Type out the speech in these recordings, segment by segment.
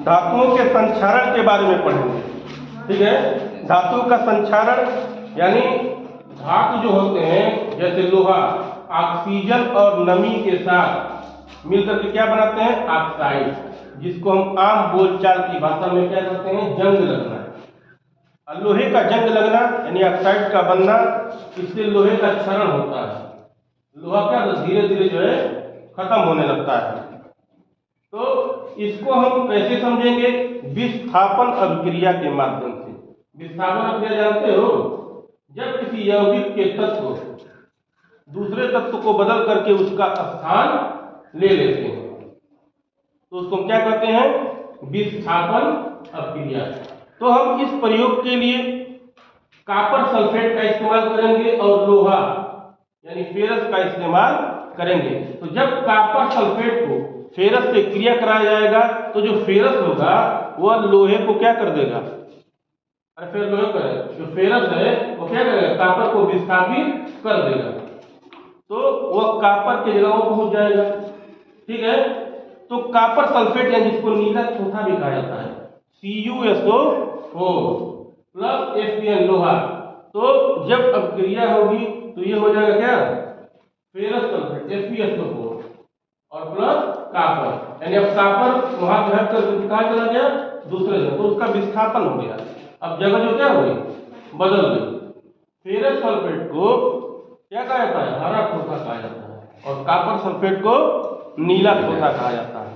धातुओं के संक्षारण के बारे में पढ़ेंगे। ठीक है, धातु का संक्षारण यानी धातु जो होते हैं जैसे लोहा, ऑक्सीजन और नमी के साथ मिलकर के क्या बनाते हैं, ऑक्साइड, जिसको हम आम बोलचाल की भाषा में क्या कहते हैं, जंग लगना। और लोहे का जंग लगना यानी ऑक्साइड का बनना, इससे लोहे का क्षरण होता है। लोहा क्या धीरे धीरे जो है खत्म होने लगता है। तो इसको हम कैसे समझेंगे, विस्थापन अभिक्रिया के माध्यम से। विस्थापन अभिक्रिया जानते हो, जब किसी यौगिक के तत्व दूसरे तत्व को बदल करके उसका स्थान ले लेते हैं तो उसको क्या कहते हैं, विस्थापन अभिक्रिया। तो हम इस प्रयोग के लिए कॉपर सल्फेट का इस्तेमाल करेंगे और लोहा यानी फेरस का इस्तेमाल करेंगे। तो जब कॉपर सल्फेट को फेरस से क्रिया कराया जाएगा तो जो फेरस होगा वह लोहे को क्या कर देगा, अरे फिर लोहे का जो फेरस है वो क्या करेगा, कॉपर को विस्थापित कर देगा, तो वह कॉपर की जगह पहुंच जाएगा। ठीक है, तो कॉपर सल्फेट यानी जिसको नीला चौथा भी कहा जाता है, CuSO4 प्लस FeN लोहा, तो जब अभिक्रिया होगी तो ये हो जाएगा क्या, फेरस सल्फेट FeSO4 और प्लस कॉपर, यानी अब कॉपर वहां से हट कर कहाँ चला गया, दूसरे जगह, तो उसका विस्थापन हो गया। अब जगह जो क्या हो गई, बदल गई। फेरस सल्फेट को क्या कहा जाता है, हरा ठोसा कहा जाता है और कॉपर सल्फेट को नीला ठोसा कहा जाता है।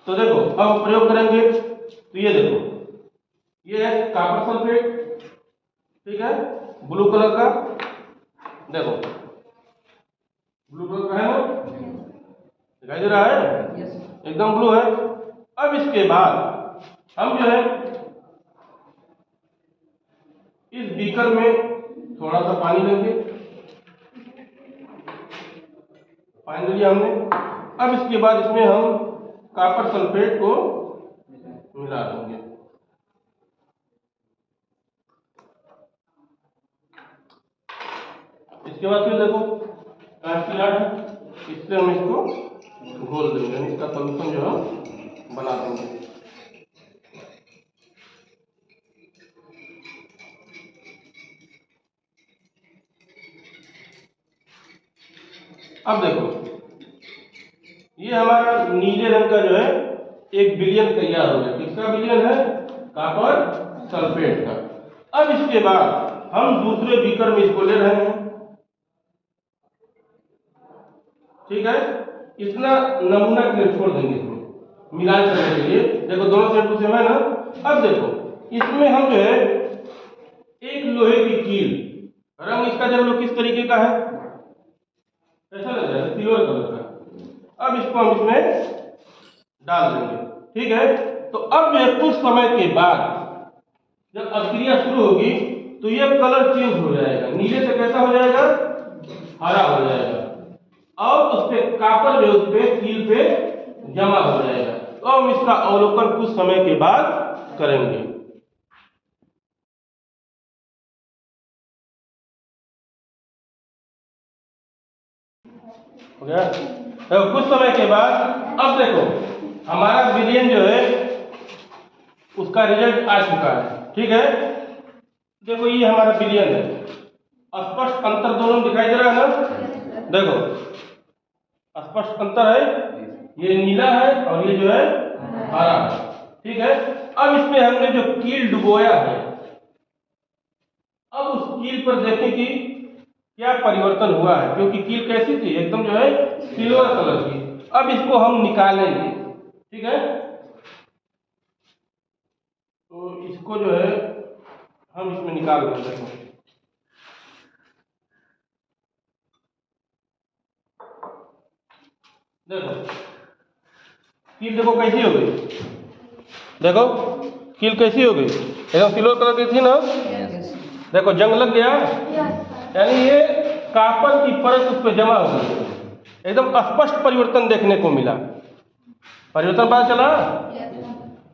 तो देखो अब प्रयोग करेंगे तो ये देखो, ये है कॉपर सल्फेट, ठीक है, ब्लू कलर का, देखो ब्लू कलर का है ना, दिखाई दे रहा है, एकदम ब्लू है। अब इसके बाद हम जो है इस बीकर में थोड़ा सा पानी लेंगे, पानी लिया हमने। अब इसके बाद इसमें हम कॉपर सल्फेट को मिला देंगे। इसके बाद फिर देखो कांच की लाट है, इससे हम इसको घोल देंगे, इसका सॉल्यूशन जो हम बना देंगे। अब देखो ये हमारा नीले रंग का जो है एक विलयन तैयार हो गया। किसका विलयन है, कॉपर सल्फेट का। अब इसके बाद हम दूसरे बीकर में इसको ले रहे हैं, ठीक है, इतना नमूना के लिए छोड़ देंगे इसमें मिलान करने के लिए। देखो दोनों सेम टू सेम है ना। अब देखो इसमें हम जो है एक लोहे की कील, रंग इसका देख लो किस तरीके का है, ऐसा लग रहा है सिल्वर कलर का। अब इसको हम इसमें डाल देंगे, ठीक है। तो अब जो कुछ समय के बाद जब अभिक्रिया शुरू होगी तो यह कलर चेंज हो जाएगा, नीले से कैसा हो जाएगा, हरा हो जाएगा, और उस पे कॉपर जो उस पे कील पे जमा हो जाएगा। तो हम इसका अवलोकन कुछ समय के बाद करेंगे। हो गया, तो कुछ समय के बाद अब देखो हमारा विलयन जो है उसका रिजल्ट आ चुका है, ठीक है। देखो ये हमारा विलयन है, स्पष्ट अंतर दोनों दिखाई दे रहा है ना, देखो स्पष्ट अंतर है, ये नीला है और ये जो है हरा है, ठीक है। अब इसमें हमने जो कील डुबोया है, अब उस कील पर देखें कि क्या परिवर्तन हुआ है, क्योंकि कील कैसी थी, एकदम जो है सिल्वर कलर की। अब इसको हम निकालेंगे, ठीक है। तो इसको जो है हम इसमें निकाल देंगे। देखो कील देखो कैसी हो गई, देखो कील कैसी हो गई, एकदम सिल्वर कलर की थी ना, देखो जंग लग गया, यानी ये कॉपर की परत उस पर जमा हो गई, एकदम स्पष्ट परिवर्तन देखने को मिला। परिवर्तन पता चला,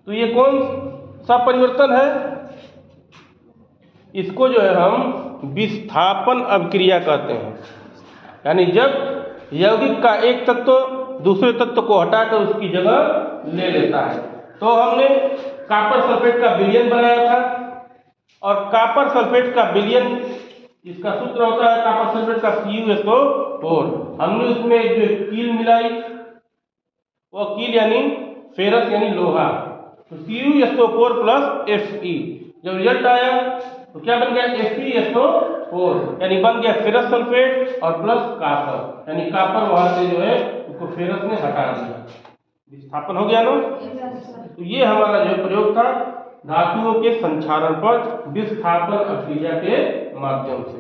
तो ये कौन सा परिवर्तन है, इसको जो है हम विस्थापन अभिक्रिया कहते हैं। यानी जब यौगिक का एक तत्व दूसरे तत्व को हटाकर उसकी जगह ले लेता है, तो हमने कॉपर सल्फेट का विलयन बनाया था, और कॉपर सल्फेट का विलयन, इसका सूत्र होता है कॉपर सल्फेट का CuSO4। हमने उसमें जो कील मिलाई, वो कील यानी फेरस यानी लोहा, तो CuSO4 प्लस Fe। जब रिजल्ट आया तो क्या बन गया, FeSO4, यानी बन गया फेरस सल्फेट और प्लस कॉपर, यानी कॉपर वहां से जो है उसको फेरस ने हटा दिया, विस्थापन हो गया ना। तो ये हमारा जो प्रयोग था धातुओं के संक्षारण पर विस्थापन अभिक्रिया के माध्यम से।